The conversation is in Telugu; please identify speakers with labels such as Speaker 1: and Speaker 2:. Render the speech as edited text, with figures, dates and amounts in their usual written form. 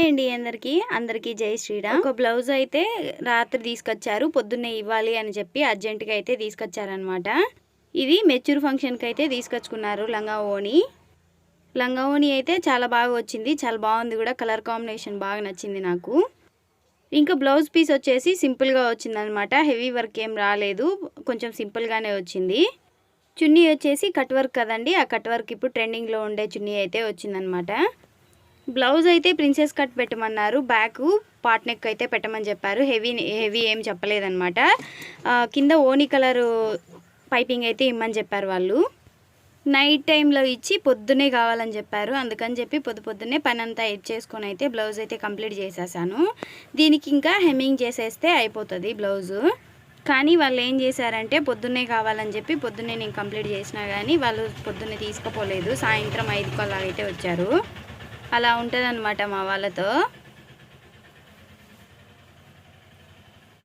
Speaker 1: అండి అందరికీ జై శ్రీరామ్. ఒక బ్లౌజ్ అయితే రాత్రి తీసుకొచ్చారు, పొద్దున్నే ఇవ్వాలి అని చెప్పి అర్జెంటుగా అయితే తీసుకొచ్చారనమాట. ఇది మెచ్యూర్ ఫంక్షన్కి అయితే తీసుకొచ్చుకున్నారు. లంగా ఓణి అయితే చాలా బాగా వచ్చింది, చాలా బాగుంది కూడా. కలర్ కాంబినేషన్ బాగా నచ్చింది నాకు. ఇంకా బ్లౌజ్ పీస్ వచ్చేసి సింపుల్గా వచ్చిందనమాట. హెవీ వర్క్ ఏం రాలేదు, కొంచెం సింపుల్గానే వచ్చింది. చున్నీ వచ్చేసి కట్ వర్క్ కదండి, ఆ కట్ వర్క్ ఇప్పుడు ట్రెండింగ్లో ఉండే చున్నీ అయితే వచ్చిందనమాట. బ్లౌజ్ అయితే ప్రిన్సెస్ కట్ పెట్టమన్నారు, బ్యాక్ పాట్ నెక్ అయితే పెట్టమని చెప్పారు. హెవీ ఏం చెప్పలేదన్నమాట. కింద ఓనీ కలరు పైపింగ్ అయితే ఇమ్మని చెప్పారు వాళ్ళు. నైట్ టైంలో ఇచ్చి పొద్దున్నే కావాలని చెప్పారు. అందుకని చెప్పి పొద్దున్నే పని అంతా చేసుకొని అయితే బ్లౌజ్ అయితే కంప్లీట్ చేసేసాను. దీనికి ఇంకా హెమ్మింగ్ చేసేస్తే అయిపోతుంది బ్లౌజు. కానీ వాళ్ళు ఏం చేశారంటే పొద్దున్నే కావాలని చెప్పి పొద్దున్నే నేను కంప్లీట్ చేసినా కానీ వాళ్ళు పొద్దున్నే తీసుకుపోలేదు. సాయంత్రం 5 అలాగైతే వచ్చారు. అలా ఉంటుందన్నమాట మా వాళ్ళతో.